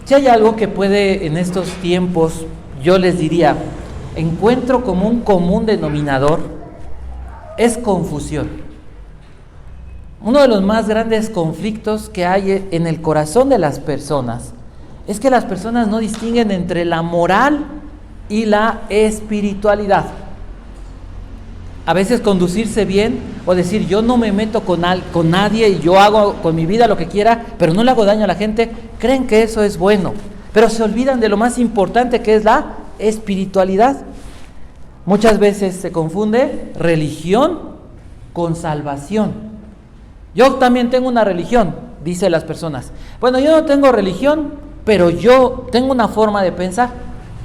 Si hay algo que puede en estos tiempos, yo les diría, encuentro como un común denominador, es confusión. Uno de los más grandes conflictos que hay en el corazón de las personas es que las personas no distinguen entre la moral y la espiritualidad. A veces conducirse bien o decir yo no me meto con nadie y yo hago con mi vida lo que quiera, pero no le hago daño a la gente, creen que eso es bueno, pero se olvidan de lo más importante que es la espiritualidad. Muchas veces se confunde religión con salvación. Yo también tengo una religión, dicen las personas. Bueno, yo no tengo religión, pero yo tengo una forma de pensar.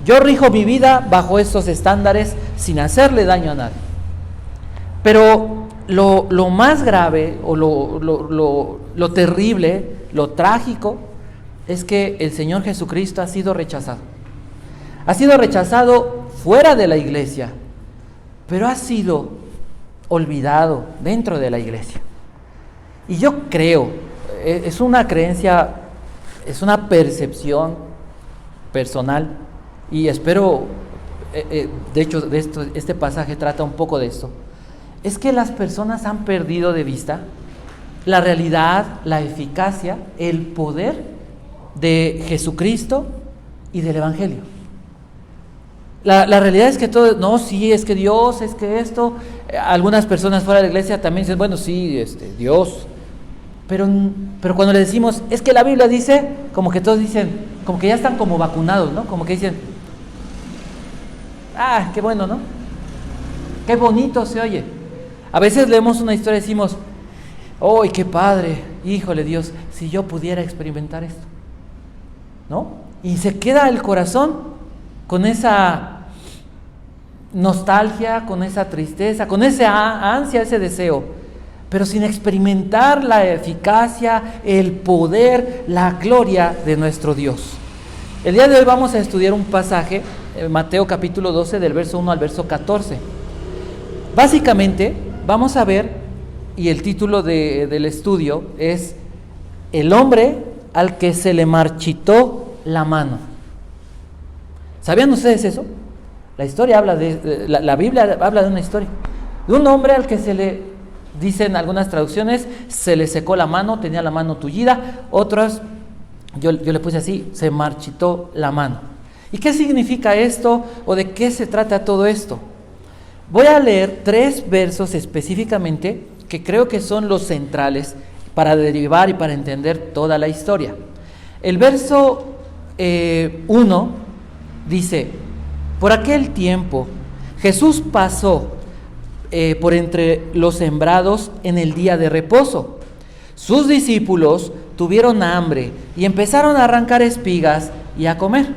Yo rijo mi vida bajo estos estándares sin hacerle daño a nadie. Pero lo más grave o lo terrible, lo trágico, es que el Señor Jesucristo ha sido rechazado. Ha sido rechazado fuera de la iglesia, pero ha sido olvidado dentro de la iglesia. Y yo creo, es una creencia, es una percepción personal, y espero, de hecho, este pasaje trata un poco de esto. Es que las personas han perdido de vista la realidad, la eficacia, el poder de Jesucristo y del Evangelio. La realidad es que todo, no, sí, es que Dios, es que esto, algunas personas fuera de la iglesia también dicen, bueno, sí, Dios, pero cuando le decimos, es que la Biblia dice, como que todos dicen, como que ya están como vacunados, ¿no? Como que dicen, qué bueno, ¿no? Qué bonito se oye. A veces leemos una historia y decimos, ¡ay, qué padre! Híjole Dios, si yo pudiera experimentar esto, ¿no? Y se queda el corazón con esa nostalgia, con esa tristeza, con esa ansia, ese deseo, pero sin experimentar la eficacia, el poder, la gloria de nuestro Dios. El día de hoy vamos a estudiar un pasaje, Mateo capítulo 12, del verso 1 al verso 14. Básicamente, vamos a ver, y el título del estudio es El hombre al que se le marchitó la mano. ¿Sabían ustedes eso? La historia habla la Biblia habla de una historia, de un hombre al que se le, dicen algunas traducciones, se le secó la mano, tenía la mano tullida, otras, yo le puse así, se marchitó la mano. ¿Y qué significa esto o de qué se trata todo esto? Voy a leer 3 versos específicamente que creo que son los centrales para derivar y para entender toda la historia. El verso 1 dice, por aquel tiempo Jesús pasó por entre los sembrados en el día de reposo. Sus discípulos tuvieron hambre y empezaron a arrancar espigas y a comer.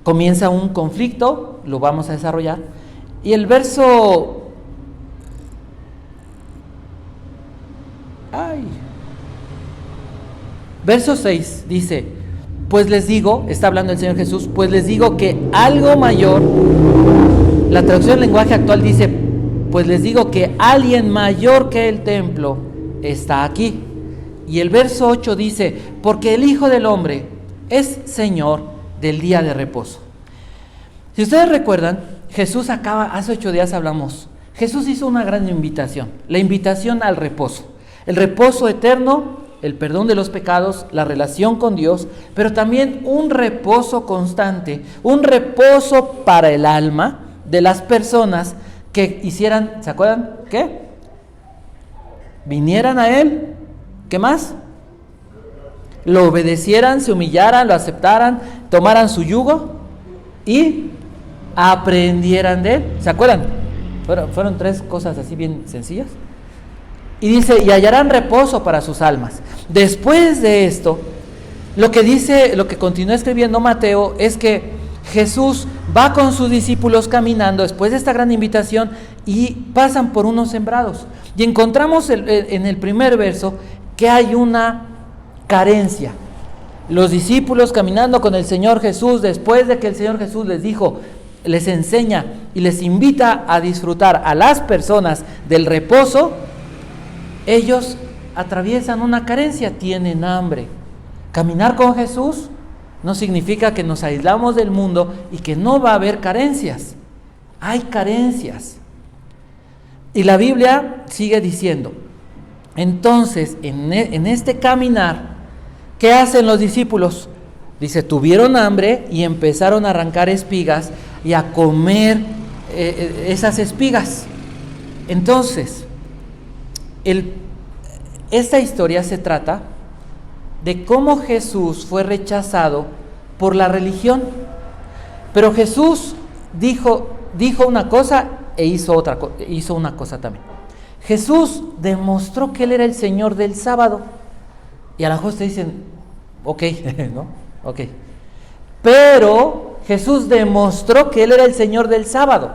Comienza un conflicto, lo vamos a desarrollar. Y el verso verso 6 dice, pues les digo, está hablando el Señor Jesús, pues les digo que algo mayor, la traducción del lenguaje actual dice, pues les digo que alguien mayor que el templo está aquí. Y el verso 8 dice, porque el Hijo del Hombre es Señor del día de reposo. Si ustedes recuerdan, Jesús hace 8 días hablamos, Jesús hizo una gran invitación, la invitación al reposo, el reposo eterno, el perdón de los pecados, la relación con Dios, pero también un reposo constante, un reposo para el alma de las personas que hicieran, ¿se acuerdan? ¿Qué? Vinieran a Él, ¿qué más? Lo obedecieran, se humillaran, lo aceptaran, tomaran su yugo y aprendieran de Él. ¿Se acuerdan? Fueron 3 cosas así bien sencillas. Y dice, y hallarán reposo para sus almas. Después de esto, lo que continúa escribiendo Mateo es que Jesús va con sus discípulos caminando después de esta gran invitación y pasan por unos sembrados. Y encontramos en el primer verso que hay una carencia. Los discípulos caminando con el Señor Jesús, después de que el Señor Jesús les dijo, les enseña y les invita a disfrutar a las personas del reposo, ellos atraviesan una carencia, tienen hambre. Caminar con Jesús no significa que nos aislamos del mundo y que no va a haber carencias. Hay carencias. Y la Biblia sigue diciendo, entonces, en este caminar, ¿qué hacen los discípulos? Dice, tuvieron hambre y empezaron a arrancar espigas y a comer esas espigas. Entonces, esta historia se trata de cómo Jesús fue rechazado por la religión. Pero Jesús dijo una cosa e hizo una cosa también. Jesús demostró que Él era el Señor del sábado. Y a lo mejor te dicen, ok, ¿no? Ok. Pero Jesús demostró que Él era el Señor del sábado.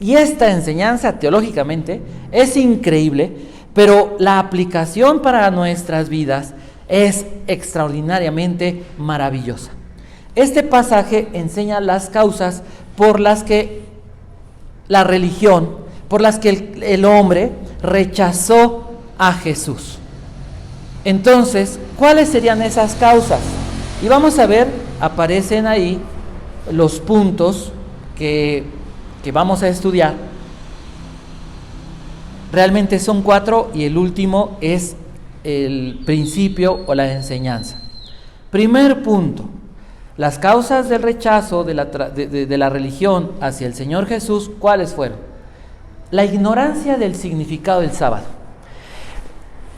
Y esta enseñanza teológicamente es increíble, pero la aplicación para nuestras vidas es extraordinariamente maravillosa. Este pasaje enseña las causas por las que la religión, por las que el hombre rechazó a Jesús. Entonces, ¿cuáles serían esas causas? Y vamos a ver, aparecen ahí los puntos que vamos a estudiar. Realmente son 4 y el último es el principio o la enseñanza. Primer punto, las causas del rechazo de la religión hacia el Señor Jesús, ¿cuáles fueron? La ignorancia del significado del sábado.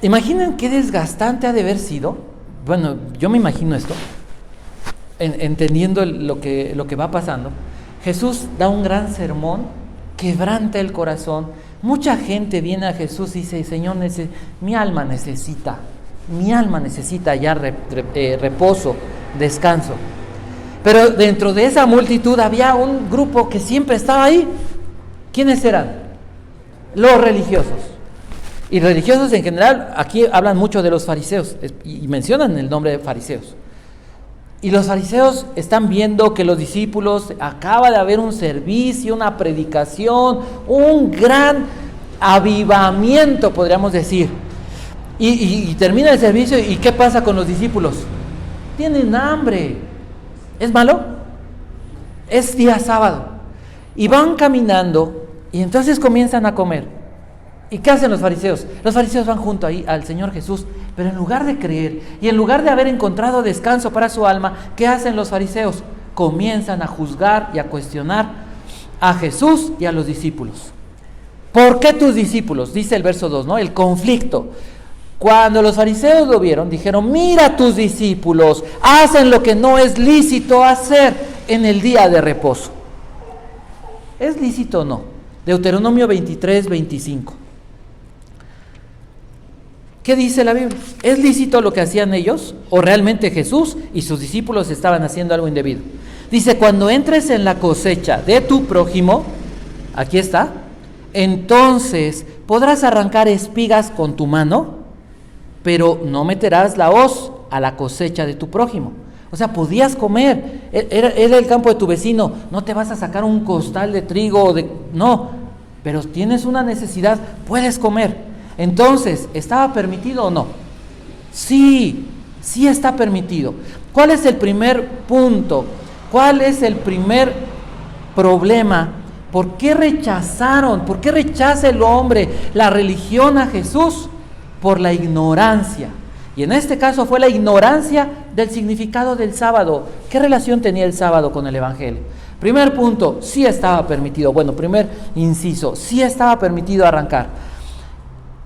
Imaginen qué desgastante ha de haber sido. Bueno, yo me imagino esto, entendiendo lo que va pasando. Jesús da un gran sermón, quebranta el corazón. Mucha gente viene a Jesús y dice, Señor, mi alma necesita ya reposo, descanso. Pero dentro de esa multitud había un grupo que siempre estaba ahí. ¿Quiénes eran? Los religiosos. Y religiosos en general, aquí hablan mucho de los fariseos y mencionan el nombre de fariseos. Y los fariseos están viendo que los discípulos, acaba de haber un servicio, una predicación, un gran avivamiento, podríamos decir. Y termina el servicio, ¿y qué pasa con los discípulos? Tienen hambre. ¿Es malo? Es día sábado. Y van caminando y entonces comienzan a comer. ¿Y qué hacen los fariseos? Los fariseos van junto ahí al Señor Jesús, pero en lugar de creer y en lugar de haber encontrado descanso para su alma, ¿qué hacen los fariseos? Comienzan a juzgar y a cuestionar a Jesús y a los discípulos. ¿Por qué tus discípulos? Dice el verso 2, ¿no? El conflicto. Cuando los fariseos lo vieron, dijeron, mira, tus discípulos hacen lo que no es lícito hacer en el día de reposo. ¿Es lícito o no? Deuteronomio 23, 25. ¿Qué dice la Biblia? ¿Es lícito lo que hacían ellos? ¿O realmente Jesús y sus discípulos estaban haciendo algo indebido? Dice, cuando entres en la cosecha de tu prójimo, aquí está, entonces podrás arrancar espigas con tu mano, pero no meterás la hoz a la cosecha de tu prójimo. O sea, podías comer, era el campo de tu vecino, no te vas a sacar un costal de trigo, no, pero tienes una necesidad, puedes comer. Entonces, ¿estaba permitido o no? Sí está permitido. ¿Cuál es el primer punto? ¿Cuál es el primer problema? ¿Por qué rechazaron? ¿Por qué rechaza el hombre la religión a Jesús? Por la ignorancia. Y en este caso fue la ignorancia del significado del sábado. ¿Qué relación tenía el sábado con el Evangelio? Primer punto, sí estaba permitido. Bueno, primer inciso, sí estaba permitido arrancar.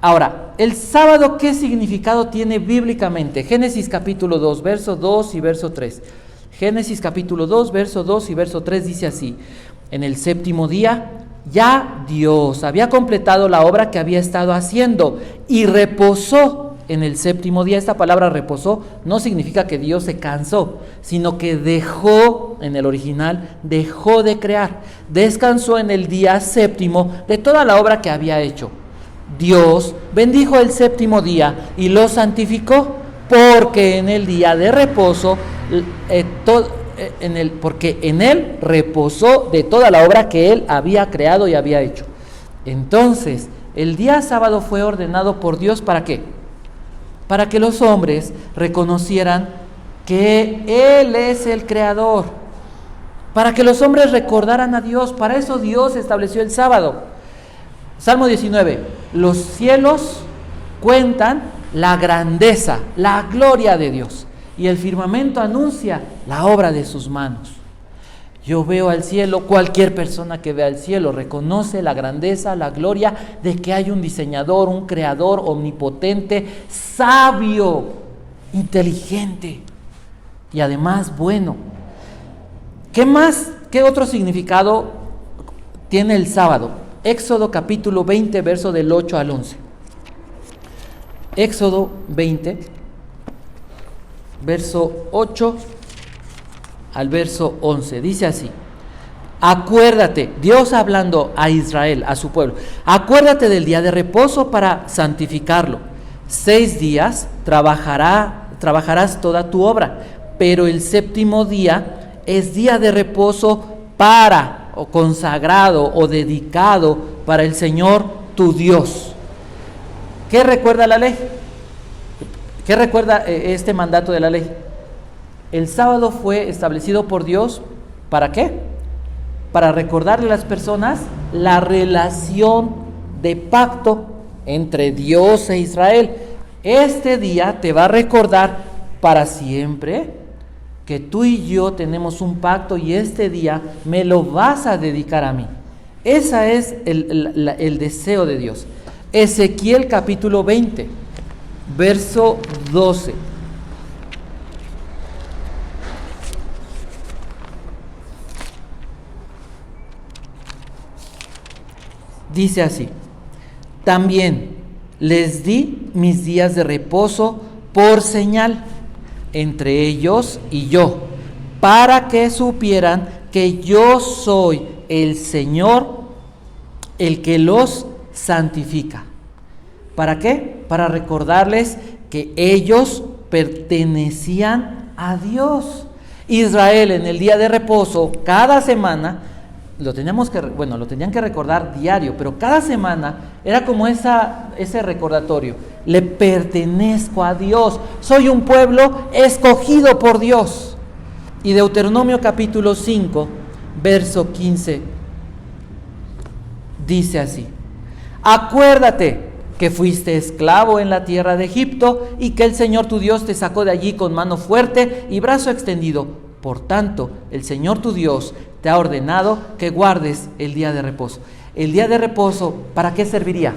Ahora, ¿el sábado qué significado tiene bíblicamente? Génesis capítulo 2, verso 2 y verso 3. Génesis capítulo 2, verso 2 y verso 3 dice así: en el séptimo día ya Dios había completado la obra que había estado haciendo y reposó en el séptimo día. Esta palabra reposó no significa que Dios se cansó, sino que dejó, en el original, dejó de crear. Descansó en el día séptimo de toda la obra que había hecho. Dios bendijo el séptimo día y lo santificó, porque en el día de reposo, porque en él reposó de toda la obra que él había creado y había hecho. Entonces, el día sábado fue ordenado por Dios, ¿para qué? Para que los hombres reconocieran que Él es el creador, para que los hombres recordaran a Dios. Para eso Dios estableció el sábado. Salmo 19, los cielos cuentan la grandeza, la gloria de Dios, y el firmamento anuncia la obra de sus manos. Yo veo al cielo, cualquier persona que vea el cielo reconoce la grandeza, la gloria de que hay un diseñador, un creador omnipotente, sabio, inteligente y además bueno. ¿Qué más? ¿Qué otro significado tiene el sábado? Éxodo capítulo 20, verso del 8 al 11. Éxodo 20, verso 8 al verso 11, dice así: acuérdate, Dios hablando a Israel, a su pueblo, acuérdate del día de reposo para santificarlo. 6 días trabajarás toda tu obra, pero el séptimo día es día de reposo o consagrado o dedicado para el Señor tu Dios. ¿Qué recuerda la ley? ¿Qué recuerda este mandato de la ley? El sábado fue establecido por Dios, ¿para qué? Para recordarle a las personas la relación de pacto entre Dios e Israel. Este día te va a recordar para siempre que tú y yo tenemos un pacto y este día me lo vas a dedicar a mí. Ese es el deseo de Dios. Ezequiel capítulo 20, verso 12. Dice así: también les di mis días de reposo por señal entre ellos y yo, para que supieran que yo soy el Señor, el que los santifica. ¿Para qué? Para recordarles que ellos pertenecían a Dios. Israel en el día de reposo, cada semana, lo tenían que recordar diario, pero cada semana era como ese recordatorio: le pertenezco a Dios, soy un pueblo escogido por Dios. Y Deuteronomio capítulo 5, verso 15, dice así: acuérdate que fuiste esclavo en la tierra de Egipto y que el Señor tu Dios te sacó de allí con mano fuerte y brazo extendido. Por tanto, el Señor tu Dios te ha ordenado que guardes el día de reposo. El día de reposo, ¿para qué serviría?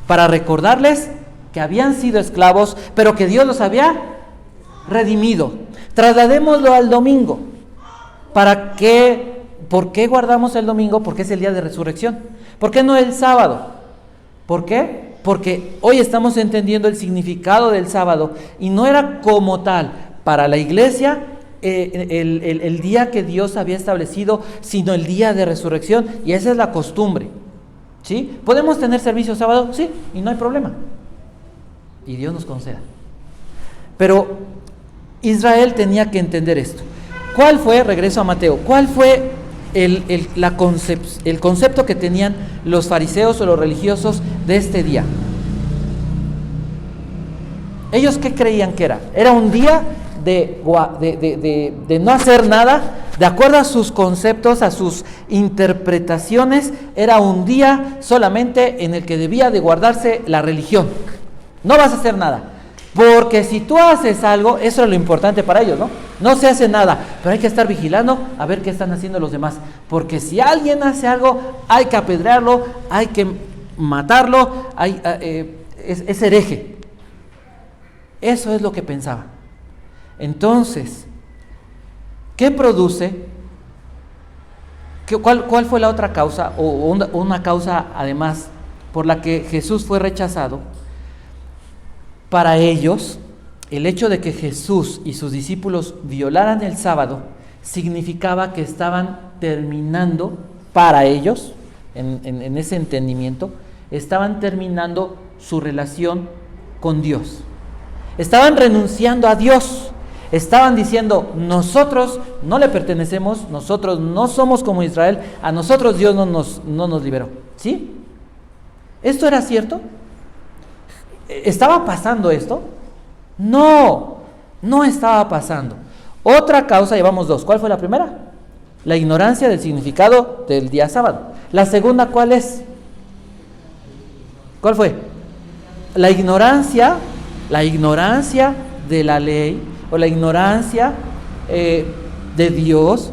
Para recordarles que habían sido esclavos, pero que Dios los había redimido. Trasladémoslo al domingo. ¿Por qué guardamos el domingo? Porque es el día de resurrección. ¿Por qué no el sábado? ¿Por qué? Porque hoy estamos entendiendo el significado del sábado y no era como tal para la iglesia el día que Dios había establecido, sino el día de resurrección, y esa es la costumbre, ¿sí? ¿Podemos tener servicio sábado? Sí, y no hay problema, y Dios nos conceda. Pero Israel tenía que entender esto. ¿Cuál fue? Regreso a Mateo. ¿Cuál fue el concepto que tenían los fariseos o los religiosos de este día? ¿Ellos qué creían que era? Era un día de no hacer nada, de acuerdo a sus conceptos, a sus interpretaciones. Era un día solamente en el que debía de guardarse la religión. No vas a hacer nada, porque si tú haces algo, eso es lo importante para ellos, ¿no? No se hace nada, pero hay que estar vigilando a ver qué están haciendo los demás, porque si alguien hace algo, hay que apedrearlo, hay que matarlo, es hereje. Eso es lo que pensaba. Entonces, ¿qué produce? ¿Cuál fue la otra causa, o una causa además por la que Jesús fue rechazado? Para ellos, el hecho de que Jesús y sus discípulos violaran el sábado significaba que estaban terminando, para ellos, en ese entendimiento, estaban terminando su relación con Dios. Estaban renunciando a Dios. Estaban diciendo: nosotros no le pertenecemos, nosotros no somos como Israel, a nosotros Dios no nos liberó. ¿Sí? ¿Esto era cierto? ¿Estaba pasando esto? No. No estaba pasando. Otra causa, llevamos dos. ¿Cuál fue la primera? La ignorancia del significado del día sábado. La segunda, ¿cuál es? ¿Cuál fue? La ignorancia de la ley o la ignorancia de Dios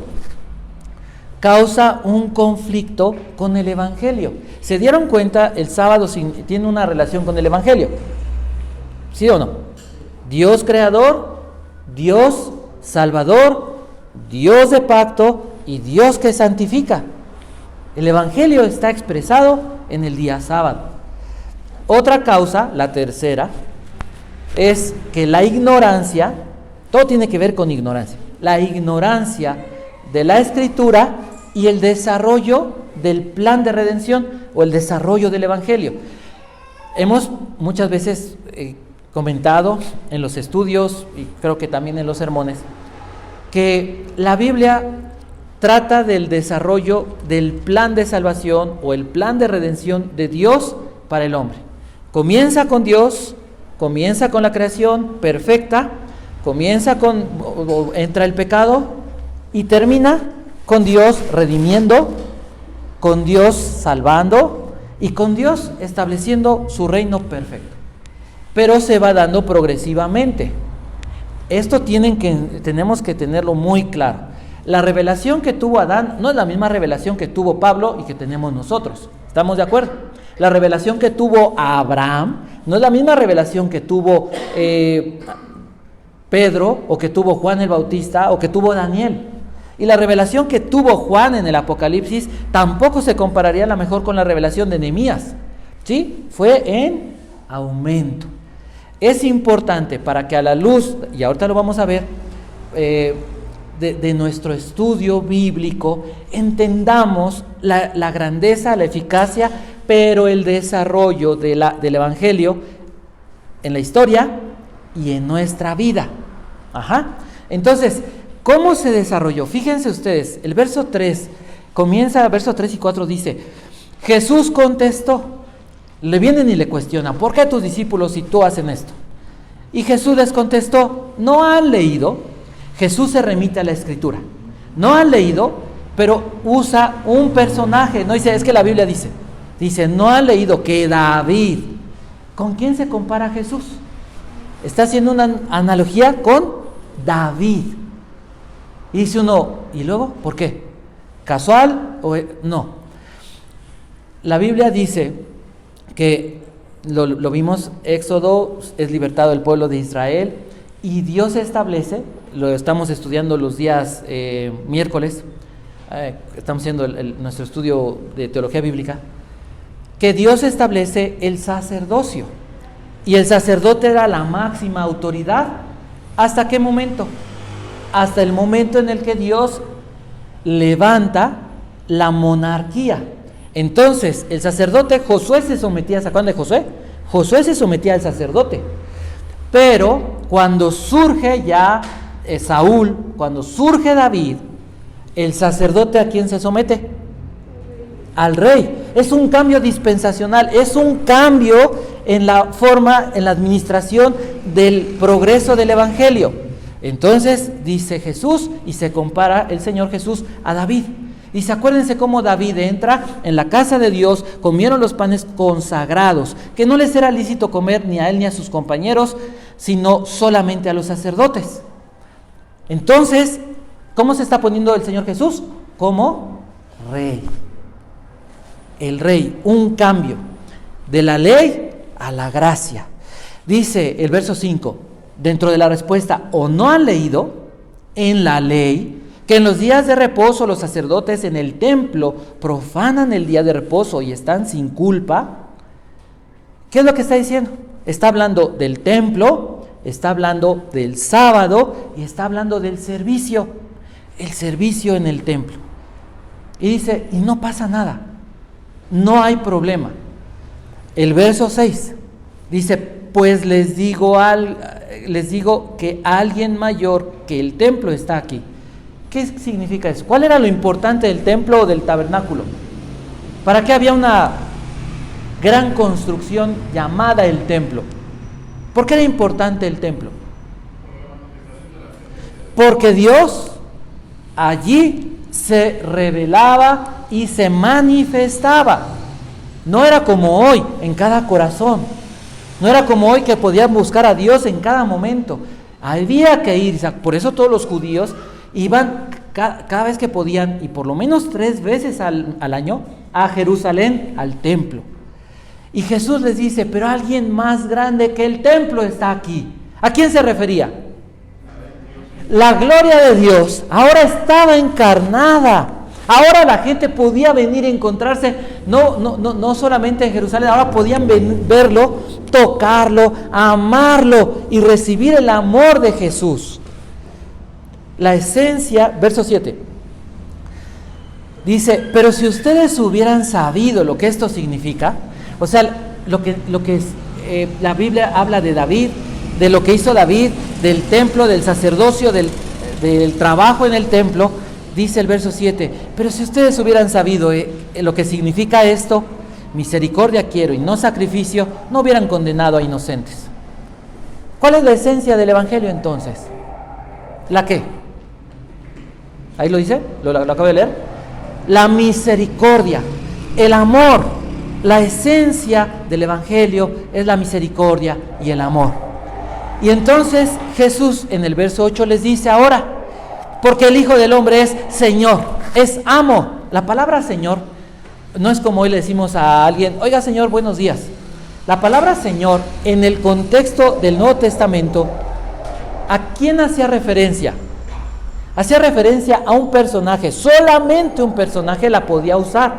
causa un conflicto con el Evangelio. ¿Se dieron cuenta? El sábado tiene una relación con el Evangelio. ¿Sí o no? Dios creador, Dios salvador, Dios de pacto y Dios que santifica. El Evangelio está expresado en el día sábado. Otra causa, la tercera, es que la ignorancia, todo tiene que ver con ignorancia, la ignorancia de la Escritura y el desarrollo del plan de redención o el desarrollo del Evangelio. Hemos muchas veces comentado en los estudios y creo que también en los sermones que la Biblia trata del desarrollo del plan de salvación o el plan de redención de Dios para el hombre. Comienza con Dios, comienza con la creación perfecta, entra el pecado y termina con Dios redimiendo, con Dios salvando y con Dios estableciendo su reino perfecto. Pero se va dando progresivamente. Esto tenemos que tenerlo muy claro. La revelación que tuvo Adán no es la misma revelación que tuvo Pablo y que tenemos nosotros. ¿Estamos de acuerdo? La revelación que tuvo Abraham no es la misma revelación que tuvo Pedro o que tuvo Juan el Bautista o que tuvo Daniel. Y la revelación que tuvo Juan en el Apocalipsis tampoco se compararía a lo mejor con la revelación de Nehemías. ¿Sí? Fue en aumento. Es importante para que a la luz, y ahorita lo vamos a ver, de nuestro estudio bíblico, entendamos la grandeza, la eficacia, pero el desarrollo del Evangelio en la historia y en nuestra vida. Entonces, ¿cómo se desarrolló? Fíjense ustedes, el verso 3, verso 3 y 4 dice, Jesús contestó, le vienen y le cuestionan, ¿por qué tus discípulos y tú hacen esto? Y Jesús les contestó, ¿no han leído? Jesús se remite a la Escritura. No han leído, pero usa un personaje. No dice, es que la Biblia dice, no han leído que David, ¿con quién se compara Jesús? Está haciendo una analogía con David. Y dice uno, ¿y luego? ¿Por qué? ¿Casual? No. La Biblia dice que, lo vimos, Éxodo es libertado el pueblo de Israel y Dios establece, lo estamos estudiando los días miércoles, estamos haciendo nuestro estudio de teología bíblica, que Dios establece el sacerdocio y el sacerdote era la máxima autoridad. ¿Hasta qué momento? Hasta el momento en el que Dios levanta la monarquía. Entonces, el sacerdote, Josué se sometía, ¿se acuerdan de Josué? Josué se sometía al sacerdote. Pero cuando surge ya Saúl, cuando surge David, el sacerdote ¿a quién se somete? Al rey. Es un cambio dispensacional, es un cambio en la forma, en la administración del progreso del Evangelio. Entonces dice Jesús y se compara el Señor Jesús a David. Dice, acuérdense cómo David entra en la casa de Dios, comieron los panes consagrados, que no les era lícito comer ni a él ni a sus compañeros, sino solamente a los sacerdotes. Entonces, ¿cómo se está poniendo el Señor Jesús? Como rey. El rey, un cambio de la ley a la gracia. Dice el verso 5, dentro de la respuesta, ¿o no han leído en la ley que en los días de reposo los sacerdotes en el templo profanan el día de reposo y están sin culpa? ¿Qué es lo que está diciendo? Está hablando del templo, está hablando del sábado y está hablando del servicio, el servicio en el templo. Y dice, y no pasa nada, no hay problema. El verso 6 dice, pues les digo que alguien mayor que el templo está aquí. ¿Qué significa eso? ¿Cuál era lo importante del templo o del tabernáculo? ¿Para qué había una gran construcción llamada el templo? ¿Por qué era importante el templo? porque Dios allí se revelaba y se manifestaba. No era como hoy en cada corazón. No era como hoy que podían buscar a Dios en cada momento. Había que ir. Por eso todos los judíos iban cada vez que podían, y por lo menos 3 veces al año, a Jerusalén, al templo. Y Jesús les dice, pero alguien más grande que el templo está aquí. ¿A quién se refería? La gloria de Dios ahora estaba encarnada. Ahora la gente podía venir a encontrarse, no solamente en Jerusalén, ahora podían verlo, tocarlo, amarlo y recibir el amor de Jesús. La esencia, verso 7, dice, pero si ustedes hubieran sabido lo que esto significa, o sea, lo que la Biblia habla de David, de lo que hizo David, del templo, del sacerdocio, del trabajo en el templo, dice el verso 7, pero si ustedes hubieran sabido lo que significa esto, misericordia quiero y no sacrificio, no hubieran condenado a inocentes. ¿Cuál es la esencia del Evangelio entonces? ¿La qué? Ahí lo dice, lo acabo de leer. La misericordia, el amor, la esencia del Evangelio es la misericordia y el amor. Y entonces Jesús en el verso 8 les dice ahora, porque el Hijo del Hombre es Señor, es amo. La palabra Señor no es como hoy le decimos a alguien, oiga Señor, buenos días. La palabra Señor en el contexto del Nuevo Testamento, ¿a quién hacía referencia? Hacía referencia a un personaje, solamente un personaje la podía usar.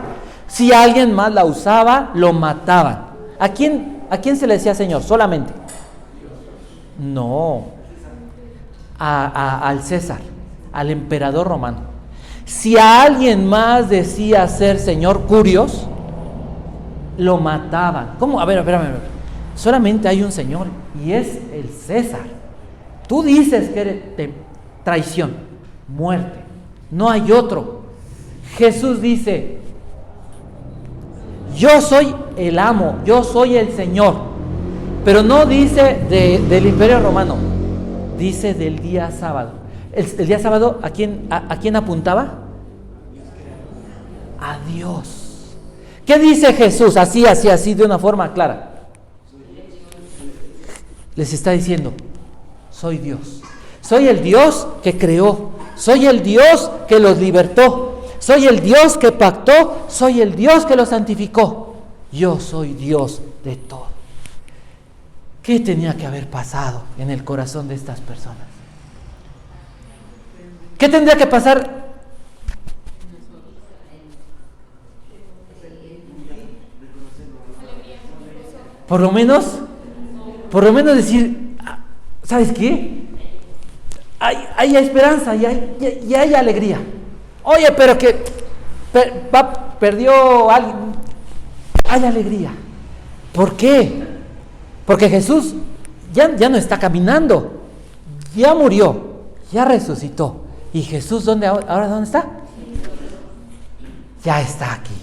Si alguien más la usaba, lo mataban. ¿A quién se le decía Señor? Solamente. No, al César, al emperador romano. Si a alguien más decía ser Señor, curios, lo mataban. ¿Cómo? A ver. Solamente hay un Señor y es el César. Tú dices que eres traición, muerte. No hay otro. Jesús dice, yo soy el amo, yo soy el Señor. Pero no dice del Imperio Romano, dice del día sábado. El día sábado, ¿a quién apuntaba? A Dios. ¿Qué dice Jesús? Así, de una forma clara. Les está diciendo, soy Dios. Soy el Dios que creó. Soy el Dios que los libertó. Soy el Dios que pactó. Soy el Dios que los santificó. Yo soy Dios de todo. ¿Qué tenía que haber pasado en el corazón de estas personas? ¿Qué tendría que pasar? Por lo menos decir, ¿sabes qué? Hay esperanza y hay alegría. Oye, pero que perdió alguien. Hay alegría. ¿Por qué? Porque Jesús ya no está caminando, ya murió, ya resucitó. ¿Y Jesús ahora dónde está? Ya está aquí.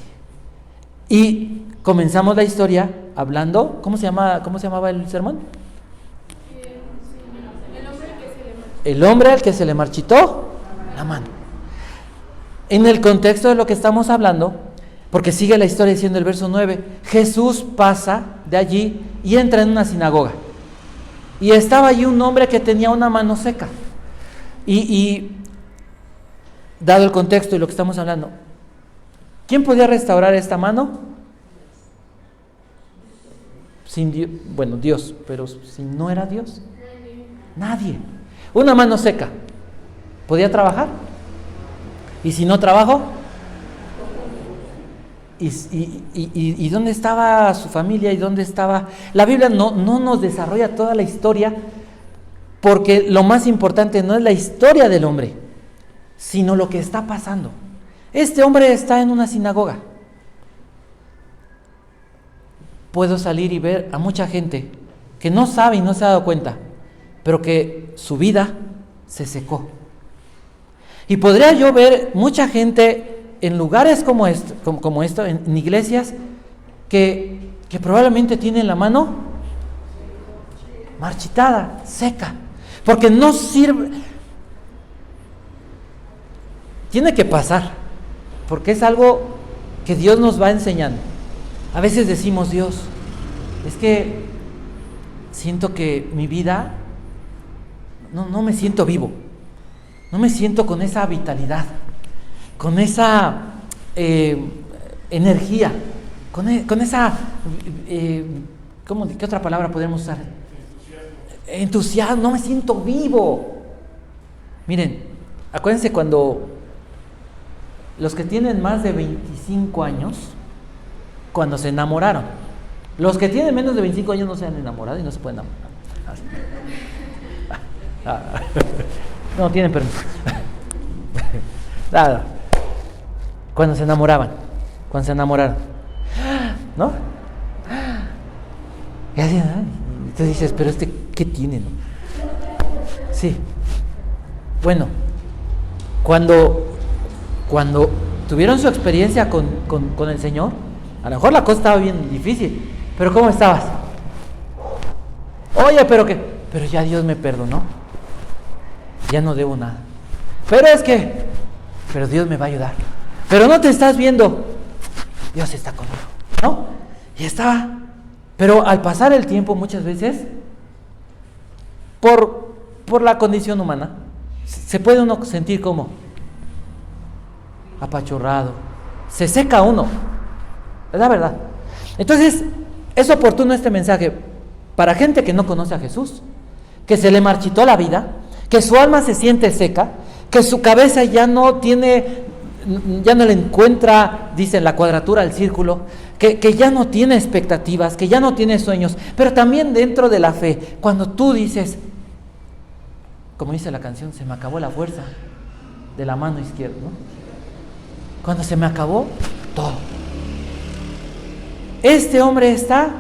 Y comenzamos la historia hablando, ¿cómo se llamaba el sermón? El hombre al que se le marchitó la mano. En el contexto de lo que estamos hablando, porque sigue la historia diciendo el verso 9, Jesús pasa de allí y entra en una sinagoga. Y estaba allí un hombre que tenía una mano seca. Y dado el contexto y lo que estamos hablando, ¿quién podía restaurar esta mano? Dios, pero si no era Dios, nadie. Una mano seca, ¿podía trabajar? Y si no trabajó, ¿y dónde estaba su familia? ¿Y dónde estaba? La Biblia no nos desarrolla toda la historia, porque lo más importante no es la historia del hombre, sino lo que está pasando. Este hombre está en una sinagoga. Puedo salir y ver a mucha gente que no sabe y no se ha dado cuenta, pero que su vida se secó. Y podría yo ver mucha gente en lugares como esto, en iglesias, que probablemente tienen la mano marchitada, seca, porque no sirve. tiene que pasar, porque es algo que Dios nos va enseñando. A veces decimos, Dios, es que siento que mi vida, no me siento vivo, no me siento con esa vitalidad, con esa energía, con esa, ¿qué otra palabra podemos usar? Entusiasmo, no me siento vivo. Miren, acuérdense cuando los que tienen más de 25 años, cuando se enamoraron, los que tienen menos de 25 años no se han enamorado y no se pueden enamorar. No, tienen permiso. Nada. Cuando se enamoraron, ¿no? Y así, ¿no? Entonces dices, pero ¿qué tiene, no? Sí. Bueno, cuando tuvieron su experiencia con el Señor, a lo mejor la cosa estaba bien difícil, pero ¿cómo estabas? Oye, pero ya Dios me perdonó, ya no debo nada. Pero Dios me va a ayudar. Pero no te estás viendo, Dios está conmigo, ¿no? Y estaba, pero al pasar el tiempo muchas veces, por la condición humana, se puede uno sentir como apachurrado, se seca uno, es la verdad. Entonces, es oportuno este mensaje para gente que no conoce a Jesús, que se le marchitó la vida, que su alma se siente seca, que su cabeza ya no le encuentra, dicen, la cuadratura del círculo, que ya no tiene expectativas, que ya no tiene sueños, pero también dentro de la fe, cuando tú dices, como dice la canción, se me acabó la fuerza de la mano izquierda, ¿no? Cuando se me acabó todo. Este hombre está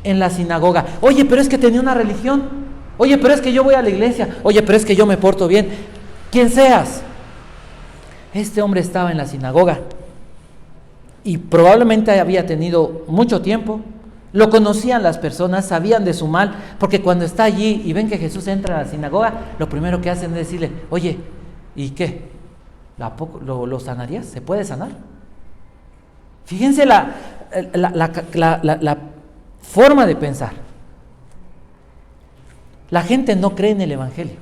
en la sinagoga. Oye, pero es que tenía una religión. Oye, pero es que yo voy a la iglesia. Oye, pero es que yo me porto bien. Quien seas. Este hombre estaba en la sinagoga y probablemente había tenido mucho tiempo. Lo conocían las personas, sabían de su mal, porque cuando está allí y ven que Jesús entra a la sinagoga, lo primero que hacen es decirle, oye, ¿y qué? ¿Lo sanarías? ¿Se puede sanar? Fíjense la forma de pensar. La gente no cree en el Evangelio.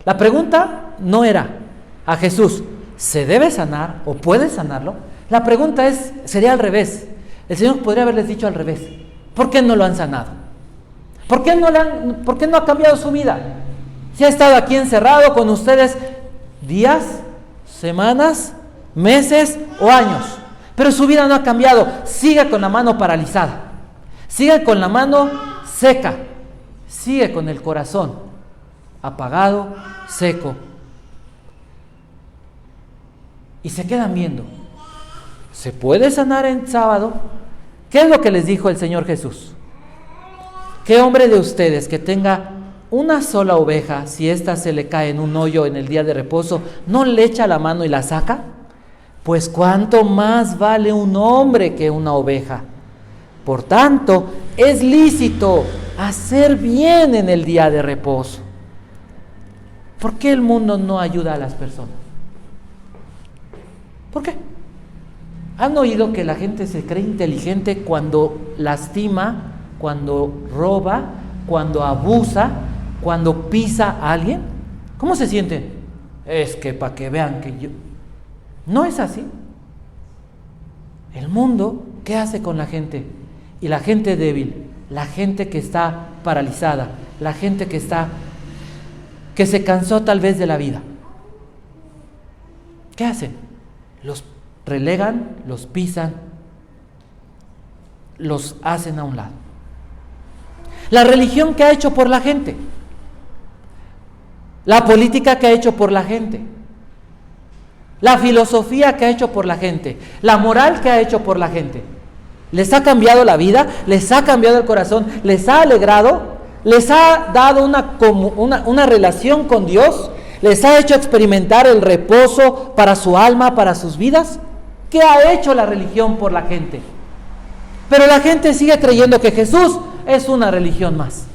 La pregunta no era a Jesús, ¿se debe sanar o puede sanarlo? La pregunta sería al revés. El Señor podría haberles dicho al revés. ¿Por qué no lo han sanado? ¿Por qué no ha cambiado su vida? Si ha estado aquí encerrado con ustedes días, semanas, meses o años, pero su vida no ha cambiado. Sigue con la mano paralizada, sigue con la mano seca, sigue con el corazón apagado, seco. Y se quedan viendo. ¿Se puede sanar en sábado? ¿Qué es lo que les dijo el Señor Jesús? ¿Qué hombre de ustedes que tenga una sola oveja, si ésta se le cae en un hoyo en el día de reposo, no le echa la mano y la saca? Pues cuánto más vale un hombre que una oveja. Por tanto, es lícito hacer bien en el día de reposo. ¿Por qué el mundo no ayuda a las personas? ¿Por qué? ¿Han oído que la gente se cree inteligente cuando lastima, cuando roba, cuando abusa, cuando pisa a alguien? ¿Cómo se sienten? Es que para que vean que yo... No es así. El mundo, ¿qué hace con la gente? Y la gente débil, la gente que está paralizada, la gente que se cansó tal vez de la vida. ¿Qué hacen? Los relegan, los pisan, los hacen a un lado. La religión que ha hecho por la gente, la política que ha hecho por la gente, la filosofía que ha hecho por la gente, la moral que ha hecho por la gente, les ha cambiado la vida, les ha cambiado el corazón, les ha alegrado, les ha dado una relación con Dios, les ha hecho experimentar el reposo para su alma, para sus vidas. ¿Qué ha hecho la religión por la gente? Pero la gente sigue creyendo que Jesús es una religión más.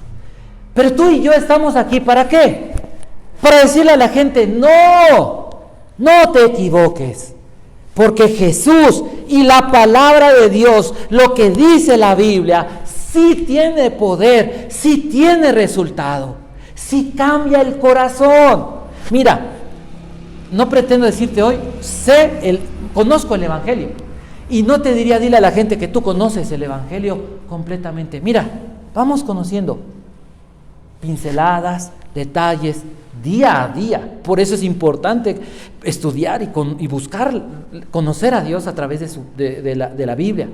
Pero tú y yo estamos aquí, ¿para qué? Para decirle a la gente, no, No te equivoques, porque Jesús y la palabra de Dios, lo que dice la Biblia, sí tiene poder, sí tiene resultado, sí cambia el corazón. Mira, no pretendo decirte hoy, conozco el Evangelio, y no te diría, dile a la gente que tú conoces el Evangelio completamente. Mira, vamos conociendo pinceladas, detalles, día a día. Por eso es importante estudiar y buscar conocer a Dios a través de la Biblia.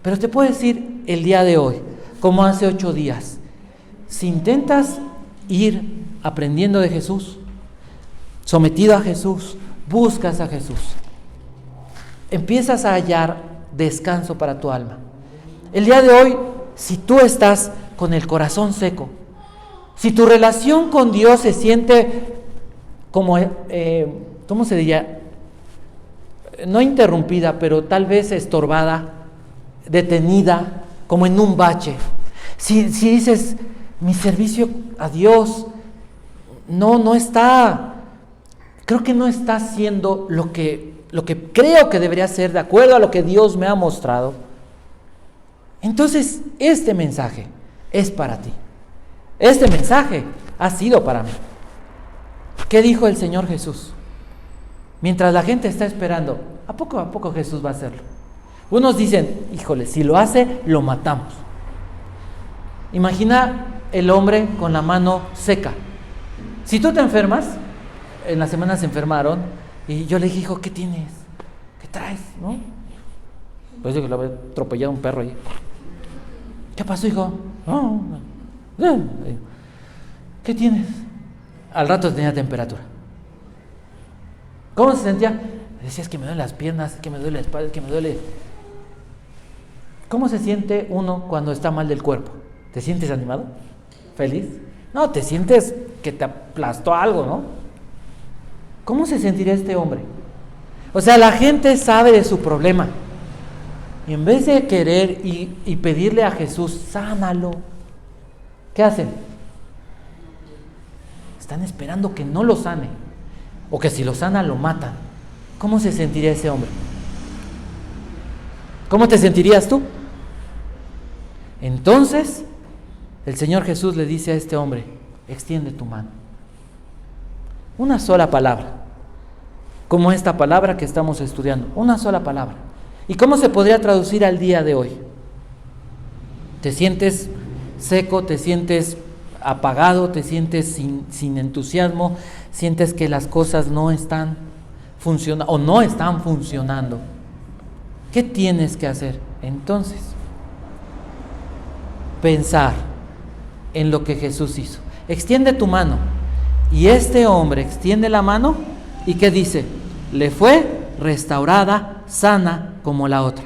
Pero te puedo decir el día de hoy, como hace 8 días, si intentas ir aprendiendo de Jesús, sometido a Jesús, buscas a Jesús, empiezas a hallar descanso para tu alma. El día de hoy, si tú estás con el corazón seco, si tu relación con Dios se siente como, ¿cómo se diría? No interrumpida, pero tal vez estorbada, detenida, como en un bache. Si dices, mi servicio a Dios no está, creo que no está haciendo lo que creo que debería ser de acuerdo a lo que Dios me ha mostrado, entonces este mensaje es para ti. Este mensaje ha sido para mí. ¿Qué dijo el Señor Jesús? Mientras la gente está esperando, a poco Jesús va a hacerlo. Unos dicen, híjole, si lo hace, lo matamos. Imagina el hombre con la mano seca. Si tú te enfermas, en la semana se enfermaron, y yo le dije, hijo, ¿qué tienes? ¿Qué traes? ¿No? Pues yo que lo había atropellado un perro ahí. ¿Qué pasó, hijo? No. ¿Qué tienes? Al rato tenía temperatura. ¿Cómo se sentía? Decía, es que me duelen las piernas, es que me duele la espalda, es que me duele. ¿Cómo se siente uno cuando está mal del cuerpo? ¿Te sientes animado? ¿Feliz? No, te sientes que te aplastó algo, ¿no? ¿Cómo se sentirá este hombre? O sea, la gente sabe de su problema. Y en vez de querer y pedirle a Jesús, sánalo, ¿qué hacen? Están esperando que no lo sane, o que si lo sana lo matan. ¿Cómo se sentiría ese hombre? ¿Cómo te sentirías tú? Entonces, el Señor Jesús le dice a este hombre, extiende tu mano. Una sola palabra, como esta palabra que estamos estudiando, una sola palabra. ¿Y cómo se podría traducir al día de hoy? ¿Te sientes seco, te sientes apagado, te sientes sin entusiasmo, sientes que las cosas no están funcionando o no están funcionando? ¿Qué tienes que hacer? Entonces, pensar en lo que Jesús hizo. Extiende tu mano. Y este hombre extiende la mano y ¿qué dice? Le fue restaurada, sana como la otra.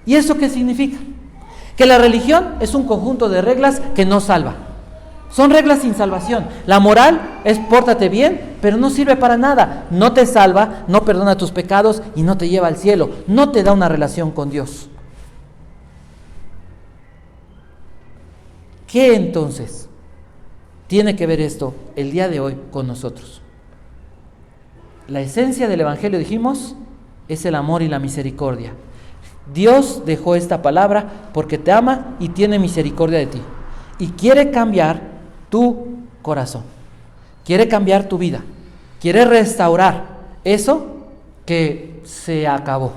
¿Y eso qué significa? Que la religión es un conjunto de reglas que no salva. Son reglas sin salvación. La moral es pórtate bien, pero no sirve para nada. No te salva, no perdona tus pecados y no te lleva al cielo. No te da una relación con Dios. ¿Qué entonces tiene que ver esto el día de hoy con nosotros? La esencia del Evangelio, dijimos, es el amor y la misericordia. Dios dejó esta palabra porque te ama y tiene misericordia de ti. Y quiere cambiar tu corazón. Quiere cambiar tu vida. Quiere restaurar eso que se acabó.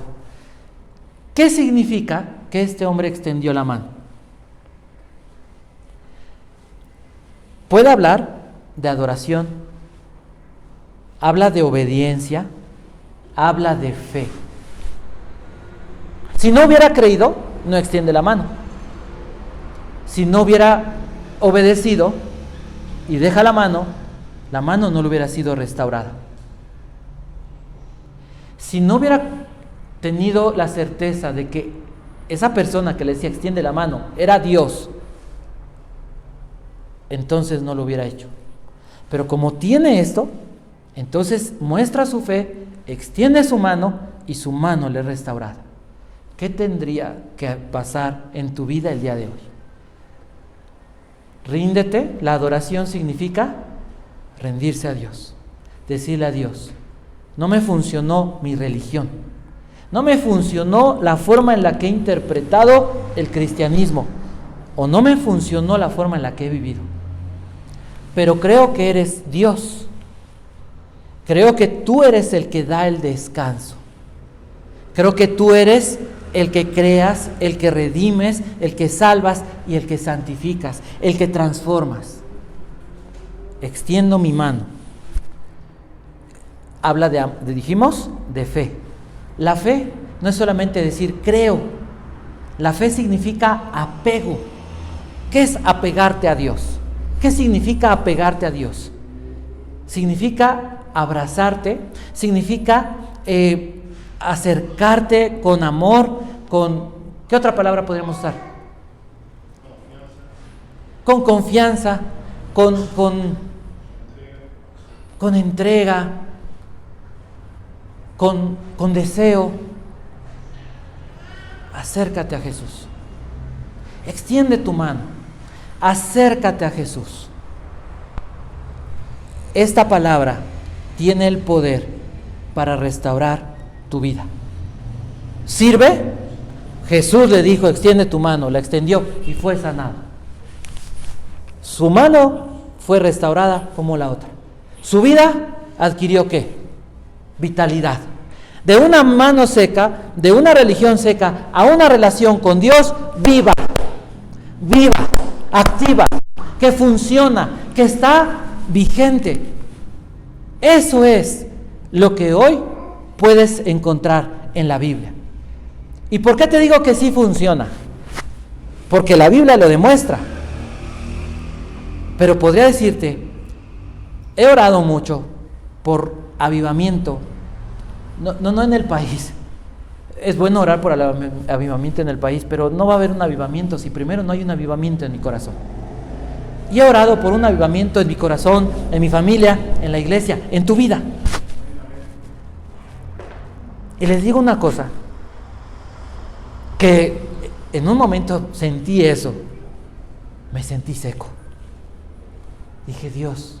¿Qué significa que este hombre extendió la mano? Puede hablar de adoración, habla de obediencia, habla de fe. Si no hubiera creído, no extiende la mano. Si no hubiera obedecido y deja la mano no le hubiera sido restaurada. Si no hubiera tenido la certeza de que esa persona que le decía extiende la mano era Dios, entonces no lo hubiera hecho. Pero como tiene esto, entonces muestra su fe, extiende su mano y su mano le es restaurada. ¿Qué tendría que pasar en tu vida el día de hoy? Ríndete. La adoración significa rendirse a Dios, decirle a Dios, no me funcionó mi religión, no me funcionó la forma en la que he interpretado el cristianismo, o no me funcionó la forma en la que he vivido. Pero creo que eres Dios. Creo que tú eres el que da el descanso. Creo que tú eres el que creas, el que redimes, el que salvas y el que santificas, el que transformas. Extiendo mi mano. Habla dijimos, de fe. La fe no es solamente decir creo. La fe significa apego. ¿Qué es apegarte a Dios? ¿Qué significa apegarte a Dios? Significa abrazarte, significa acercarte con amor, ¿qué otra palabra podríamos usar? Con confianza, con entrega, con deseo. Acércate a Jesús. Extiende tu mano. Acércate a Jesús. Esta palabra tiene el poder para restaurar tu vida. ¿Sirve? Jesús le dijo, extiende tu mano, la extendió y fue sanado. Su mano fue restaurada como la otra. Su vida adquirió ¿qué? Vitalidad. De una mano seca, de una religión seca, a una relación con Dios viva, activa, que funciona, que está vigente. Eso es lo que hoy puedes encontrar en la Biblia. ¿Y por qué te digo que sí funciona? Porque la Biblia lo demuestra. Pero podría decirte, he orado mucho por avivamiento, no en el país. Es bueno orar por el avivamiento en el país, pero no va a haber un avivamiento si primero no hay un avivamiento en mi corazón. Y he orado por un avivamiento en mi corazón, en mi familia, en la iglesia, en tu vida. Y les digo una cosa, que en un momento sentí eso, me sentí seco. Dije, Dios,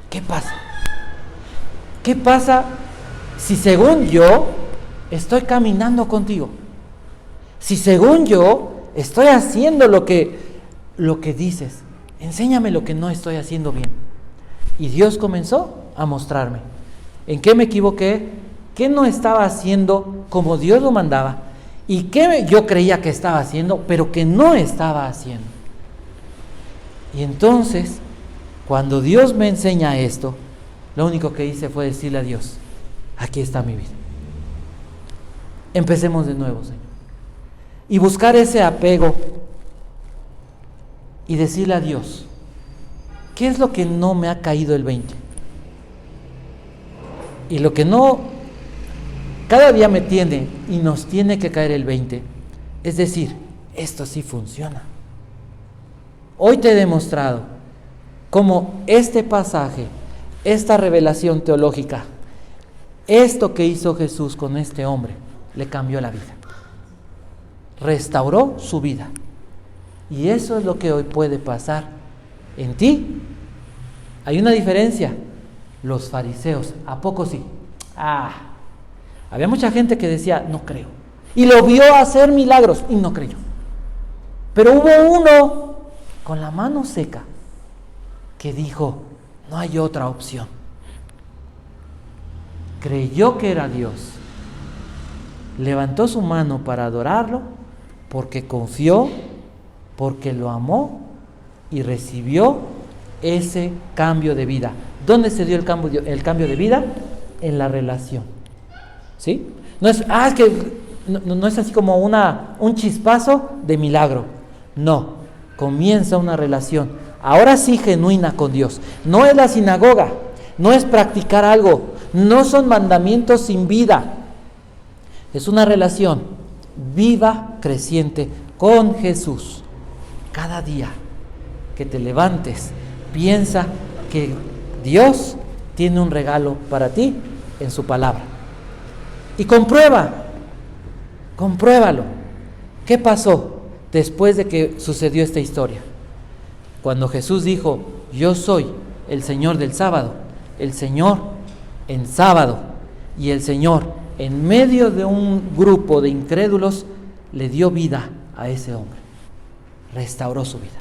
¿qué pasa? ¿Qué pasa si según yo estoy caminando contigo? Si según yo estoy haciendo lo que dices, enséñame lo que no estoy haciendo bien. Y Dios comenzó a mostrarme en qué me equivoqué, qué no estaba haciendo como Dios lo mandaba y qué yo creía que estaba haciendo, pero que no estaba haciendo. Y entonces, cuando Dios me enseña esto, lo único que hice fue decirle a Dios, aquí está mi vida. Empecemos de nuevo, Señor. Y buscar ese apego y decirle a Dios, ¿qué es lo que no me ha caído el 20? Y lo que no, cada día me tiene y nos tiene que caer el 20, es decir, esto sí funciona. Hoy te he demostrado cómo este pasaje, esta revelación teológica, esto que hizo Jesús con este hombre, le cambió la vida. Restauró su vida. Y eso es lo que hoy puede pasar en ti. Hay una diferencia. Los fariseos, ¿a poco sí? Había mucha gente que decía, no creo. Y lo vio hacer milagros y no creyó. Pero hubo uno con la mano seca que dijo, no hay otra opción. Creyó que era Dios. Levantó su mano para adorarlo porque confió, porque lo amó y recibió ese cambio de vida. ¿Dónde se dio el cambio de vida? En la relación. ¿Sí? No es, es que no es así como un chispazo de milagro. No, comienza una relación, ahora sí genuina con Dios. No es la sinagoga, no es practicar algo, no son mandamientos sin vida. Es una relación viva, creciente con Jesús. Cada día que te levantes, piensa que Dios tiene un regalo para ti en su palabra. Y compruébalo. ¿Qué pasó después de que sucedió esta historia? Cuando Jesús dijo, yo soy el Señor del sábado, el Señor en sábado, y el Señor, en medio de un grupo de incrédulos, le dio vida a ese hombre, restauró su vida.